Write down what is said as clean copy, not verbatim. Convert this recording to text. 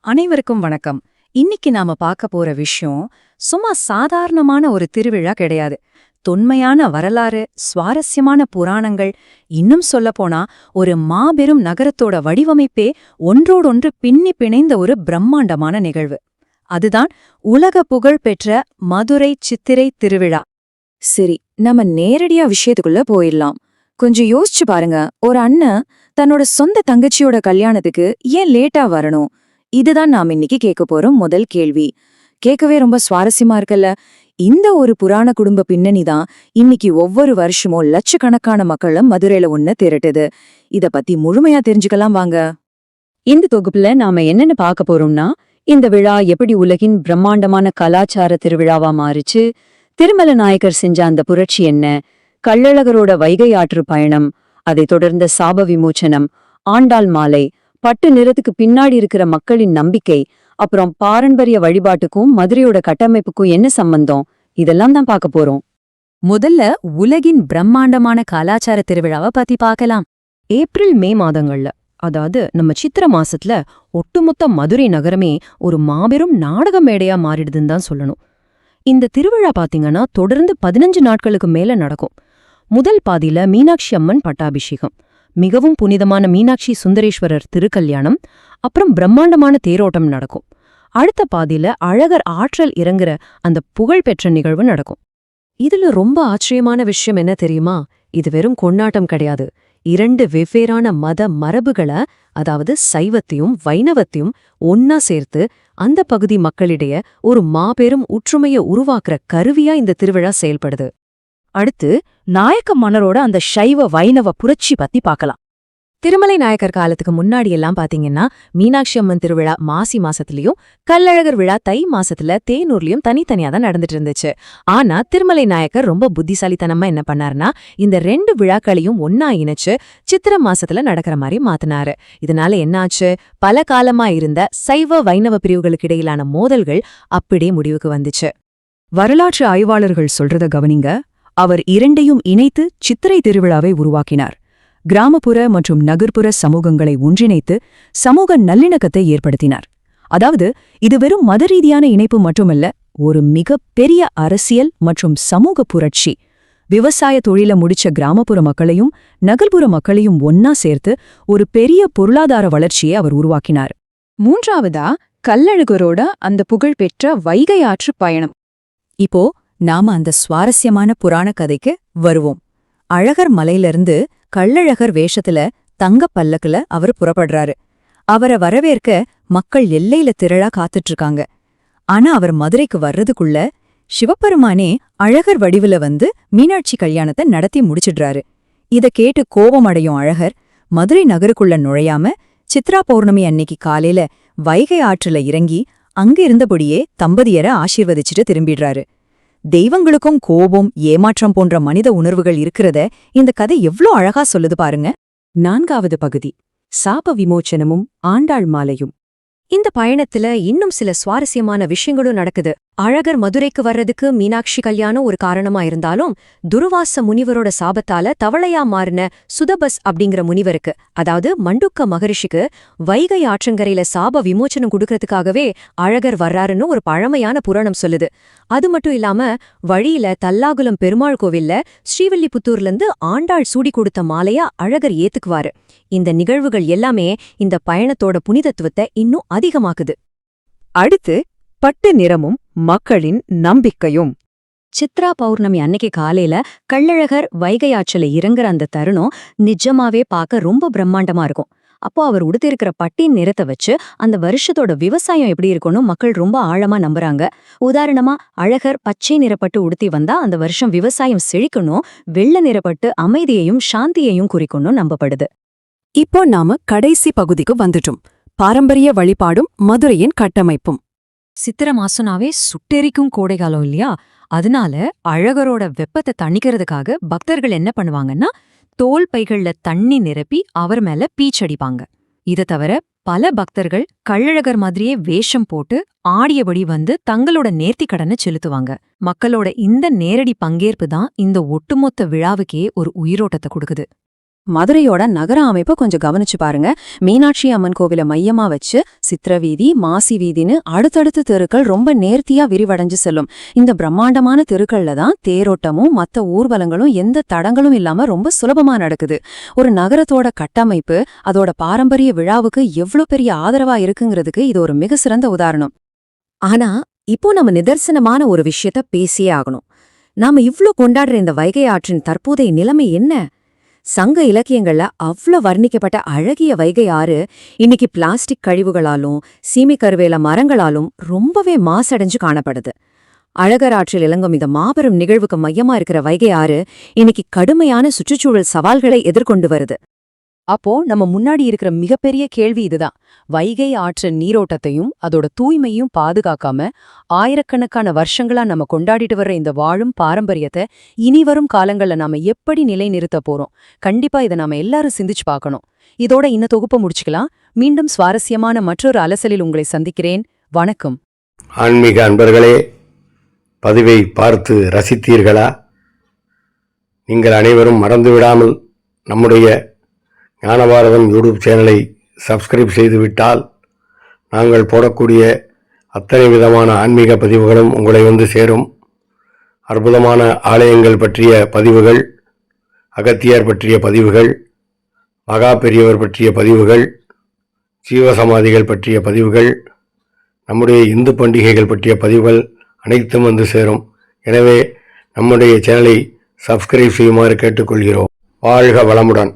அனைவருக்கும் வணக்கம். இன்னைக்கு நாம பார்க்க போற விஷயம் சும்மா சாதாரணமான ஒரு திருவிழா கிடையாது. தொன்மையான வரலாறு, சுவாரஸ்யமான புராணங்கள், இன்னும் சொல்லப்போனா ஒரு மாபெரும் நகரத்தோட வடிவமைப்பே ஒன்றோடொன்று பின்னி பிணைந்த ஒரு பிரம்மாண்டமான நிகழ்வு. அதுதான் உலக புகழ் பெற்ற மதுரை சித்திரை திருவிழா. சரி, நம்ம நேரடியா விஷயத்துக்குள்ள போயிடலாம். கொஞ்சம் யோசிச்சு பாருங்க. ஒரு அண்ணன் தன்னோட சொந்த தங்கச்சியோட கல்யாணத்துக்கு ஏன் லேட்டா வரணும்? இதுதான் நாம் இன்னைக்கு கேட்க போறோம் முதல் கேள்வி. கேட்கவே ரொம்ப சுவாரஸ்யமா இருக்குல்ல. இந்த ஒரு புராண குடும்ப பின்னணி தான் இன்னைக்கு ஒவ்வொரு வருஷமும் லட்சக்கணக்கான மக்களும் மதுரையில ஒண்ணு திரட்டுது. இத பத்தி முழுமையா தெரிஞ்சுக்கலாம் வாங்க. இந்த தொகுப்புல நாம என்னன்னு பார்க்க போறோம்னா, இந்த விழா எப்படி உலகின் பிரம்மாண்டமான கலாச்சார திருவிழாவா மாறுச்சு, திருமல நாயக்கர் செஞ்ச அந்த புரட்சி என்ன, கள்ளழகரோட வைகை ஆற்று பயணம், அதை தொடர்ந்த சாப விமோச்சனம், ஆண்டாள் மாலை, பட்டு நிறத்துக்கு பின்னாடி இருக்கிற மக்களின் நம்பிக்கை, அப்புறம் பாரம்பரிய வழிபாட்டுக்கும் மதுரையோட கட்டமைப்புக்கும் என்ன சம்பந்தம், இதெல்லாம் தான் பார்க்க போறோம். முதல்ல உலகின் பிரம்மாண்டமான கலாச்சார திருவிழாவை பத்தி பார்க்கலாம். ஏப்ரல் மே மாதங்கள்ல, அதாவது நம்ம சித்திர மாசத்துல ஒட்டுமொத்த மதுரை நகரமே ஒரு மாபெரும் நாடக மேடையா மாறிடுதுன்னு தான் சொல்லணும். இந்த திருவிழா பாத்தீங்கன்னா தொடர்ந்து 15 நாட்களுக்கு மேல நடக்கும். முதல் பாதியில மீனாட்சி அம்மன் பட்டாபிஷேகம், மிகவும் புனிதமான மீனாட்சி சுந்தரேஸ்வரர் திருக்கல்யாணம், அப்புறம் பிரம்மாண்டமான தேரோட்டம் நடக்கும். அடுத்த பாதியில அழகர் ஆற்றல் இறங்குற அந்த புகழ்பெற்ற நிகழ்வு நடக்கும். இதுல ரொம்ப ஆச்சரியமான விஷயம் என்ன தெரியுமா? இது வெறும் கொண்டாட்டம் கிடையாது. 2 வெவ்வேறான மத மரபுகளை, அதாவது சைவத்தையும் வைணவத்தையும் ஒன்னா சேர்த்து அந்த பகுதி மக்களிடையே ஒரு மாபெரும் ஒற்றுமையை உருவாக்குற கருவியா இந்த திருவிழா செயல்படுது. அடுத்து நாயக்க மன்னரோட அந்த சைவ வைணவ புரட்சி பத்தி பார்க்கலாம். திருமலை நாயக்கர் காலத்துக்கு முன்னாடியெல்லாம் பாத்தீங்கன்னா மீனாட்சி அம்மன் திருவிழா மாசி மாசத்துலயும், கள்ளழகர் விழா தை மாசத்துல தேனூர்லயும் தனித்தனியா தான் நடந்துட்டு இருந்துச்சு. ஆனா திருமலை நாயக்கர் ரொம்ப புத்திசாலித்தனமா என்ன பண்ணாருன்னா, இந்த 2 விழாக்களையும் ஒன்னா இணைச்சு சித்திர மாசத்துல நடக்கிற மாதிரி மாத்தினாரு. இதனால என்னாச்சு, பல காலமா இருந்த சைவ வைணவ பிரிவுகளுக்கு இடையிலான மோதல்கள் அப்படியே முடிவுக்கு வந்துச்சு. வரலாற்று ஆய்வாளர்கள் சொல்றத கவனிங்க. அவர் 2ஐயும் இணைத்து சித்திரை திருவிழாவை உருவாக்கினார். கிராமப்புற மற்றும் நகர்ப்புற சமூகங்களை ஒன்றிணைத்து சமூக நல்லிணக்கத்தை ஏற்படுத்தினார். அதாவது இது வெறும் மத ரீதியான இணைப்பு மட்டுமல்ல, ஒரு மிக பெரிய அரசியல் மற்றும் சமூக புரட்சி. விவசாய தொழில முடிச்ச கிராமப்புற மக்களையும் நகர்ப்புற மக்களையும் ஒன்னா சேர்த்து ஒரு பெரிய பொருளாதார வளர்ச்சியை அவர் உருவாக்கினார். மூன்றாவதா கள்ளழகரோட அந்த புகழ்பெற்ற வைகை ஆற்று பயணம். இப்போ நாம அந்த சுவாரஸ்யமான புராண கதைக்கு வருவோம். அழகர் மலையிலிருந்து கள்ளழகர் வேஷத்துல தங்க பல்லக்குல அவர் புறப்படுறாரு. அவரை வரவேற்க மக்கள் எல்லையில திரளா காத்துட்ருக்காங்க. ஆனா அவர் மதுரைக்கு வர்றதுக்குள்ள சிவபெருமானே அழகர் வடிவுல வந்து மீனாட்சி கல்யாணத்தை நடத்தி முடிச்சிடுறாரு. இத கேட்டு கோபமடையும் அழகர் மதுரை நகருக்குள்ள நுழையாம சித்ரா பௌர்ணமி அன்னைக்கு காலையில வைகை ஆற்றுல இறங்கி அங்க இருந்தபடியே தம்பதியரை ஆசீர்வதிச்சுட்டு திரும்பிடுறாரு. தெய்வங்களுக்கும் கோபம், ஏமாற்றம் போன்ற மனித உணர்வுகள் இருக்கிறத இந்த கதை எவ்ளோ அழகா சொல்லுது பாருங்க. 4வது பகுதி, சாப விமோச்சனமும் ஆண்டாள் மாலையும். இந்த பயணத்துல இன்னும் சில சுவாரஸ்யமான விஷயங்களும் நடக்குது. அழகர் மதுரைக்கு வர்றதுக்கு மீனாட்சி கல்யாணம் ஒரு காரணமா இருந்தாலும், துர்வாச முனிவரோட சாபத்தால தவளையா மாறின சுதபஸ் அப்படிங்கிற முனிவருக்கு, அதாவது மண்டுக்க மகரிஷிக்கு வைகை ஆற்றங்கரையில சாப விமோச்சனம் கொடுக்கறதுக்காகவே அழகர் வர்றாருன்னு ஒரு பழமையான புராணம் சொல்லுது. அது மட்டும் இல்லாம வழியில தல்லாகுளம் பெருமாள் கோவில்ல ஸ்ரீவில்லிபுத்தூர்ல இருந்து ஆண்டாள் சூடி கொடுத்த மாலையா அழகர் ஏத்துக்குவாரு. இந்த நிகழ்வுகள் எல்லாமே இந்த பயணத்தோட புனிதத்துவத்தை இன்னும் அதிகமாக்குது. அடுத்து பட்டு நிறமும் மக்களின் நம்பிக்கையும். சித்ரா பௌர்ணமி அன்னைக்கு காலையில கள்ளழகர் வைகை ஆற்றல இறங்குற அந்த தருணம் நிஜமாவே பார்க்க ரொம்ப பிரம்மாண்டமா இருக்கும். அப்போ அவர் உடுத்திருக்கிற பட்டின் நிறத்தை வச்சு அந்த வருஷத்தோட விவசாயம் எப்படி இருக்கும்னு மக்கள் ரொம்ப ஆழமா நம்புறாங்க. உதாரணமா அழகர் பச்சை நிறப்பட்டு உடுத்தி வந்தா அந்த வருஷம் விவசாயம் செழிக்கணும், வெள்ளை நிறப்பட்டு அமைதியையும் சாந்தியையும் குறிக்கணும் நம்பப்படுது. இப்போ நாம கடைசி பகுதிக்கு வந்துட்டோம். பாரம்பரிய வழிபாடும் மதுரையின் கட்டமைப்பும். சித்திர மாசனாவே சுட்டெரிக்கும் கோடைகாலம் இல்லையா? அதனால அழகரோட வெப்பத்தை தணிக்கிறதுக்காக பக்தர்கள் என்ன பண்ணுவாங்கன்னா, தோல் பைகள்ல தண்ணி நிரப்பி அவர் மேல பீச்சடிப்பாங்க. இத தவிர பல பக்தர்கள் கள்ளழகர் மாதிரியே வேஷம் போட்டு ஆடியபடி வந்து தங்களோட நேர்த்திக்கடனை செலுத்துவாங்க. மக்களோட இந்த நேரடி பங்கேற்பு தான் இந்த ஒட்டுமொத்த விழாவுக்கே ஒரு உயிரோட்டத்தை கொடுக்குது. மதுரையோட நகர அமைப்பை கொஞ்சம் கவனிச்சு பாருங்க. மீனாட்சி அம்மன் கோவிலை மையமா வச்சு சித்திரவீதி, மாசி வீதின்னு அடுத்தடுத்த தெருக்கள் ரொம்ப நேர்த்தியா விரிவடைஞ்சு செல்லும். இந்த பிரம்மாண்டமான தெருக்கள்ல தான் தேரோட்டமும் மத்த ஊர்வலங்களும் எந்த தடங்களும் இல்லாம ரொம்ப சுலபமா நடக்குது. ஒரு நகரத்தோட கட்டமைப்பு அதோட பாரம்பரிய விழாவுக்கு எவ்வளவு பெரிய ஆதரவா இருக்குங்கிறதுக்கு இது ஒரு மிக சிறந்த உதாரணம். ஆனா இப்போ நம்ம நிதர்சனமான ஒரு விஷயத்த பேசியே ஆகணும். நாம இவ்ளோ கொண்டாடுற இந்த வைகை ஆற்றின் தற்போதைய நிலைமை என்ன? சங்க இலக்கியங்கள்ல அவ்ளோ வர்ணிக்கப்பட்ட அழகிய வைகை ஆறு இன்னைக்கு பிளாஸ்டிக் கழிவுகளாலும் சீமை கருவேல மரங்களாலும் ரொம்பவே மாசடைஞ்சு காணப்படுது. அழகர் ஆற்றில் இலங்கும் இந்த மாபெரும் நிகழ்வுக்கு மையமா இருக்கிற வைகை ஆறு இன்னைக்கு கடுமையான சுற்றுச்சூழல் சவால்களை எதிர்கொண்டு வருது. அப்போ நம்ம முன்னாடி இருக்கிற மிகப்பெரிய கேள்வி இதுதான். வைகை ஆற்று நீரோட்டத்தையும் அதோட தூய்மையும் பாதுகாக்காம ஆயிரக்கணக்கான வருஷங்களா நம்ம கொண்டாடிட்டு வர்ற இந்த வாழும் பாரம்பரியத்தை இனிவரும் காலங்கள்ல நாம எப்படி நிலைநிறுத்த போறோம்? கண்டிப்பா இதை நாம எல்லாரும் சிந்திச்சு பார்க்கணும். இதோட இந்த தொகுப்பை முடிச்சுக்கலாம். மீண்டும் சுவாரஸ்யமான மற்றொரு அலசலில் உங்களை சந்திக்கிறேன். வணக்கம். ஆன்மீக அன்பர்களே, பதிவை பார்த்து ரசித்தீர்களா? நீங்கள் அனைவரும் மறந்துவிடாமல் நம்முடைய ஞானபாரதம் யூடியூப் சேனலை சப்ஸ்கிரைப் செய்துவிட்டால் நாங்கள் போடக்கூடிய அத்தனை விதமான ஆன்மீக பதிவுகளும் உங்களை வந்து சேரும். அற்புதமான ஆலயங்கள் பற்றிய பதிவுகள், அகத்தியர் பற்றிய பதிவுகள், மகா பெரியவர் பற்றிய பதிவுகள், ஜீவசமாதிகள் பற்றிய பதிவுகள், நம்முடைய இந்து பண்டிகைகள் பற்றிய பதிவுகள் அனைத்தும் வந்து சேரும். எனவே நம்முடைய சேனலை சப்ஸ்கிரைப் செய்யுமாறு கேட்டுக்கொள்கிறோம். வாழ்க வளமுடன்.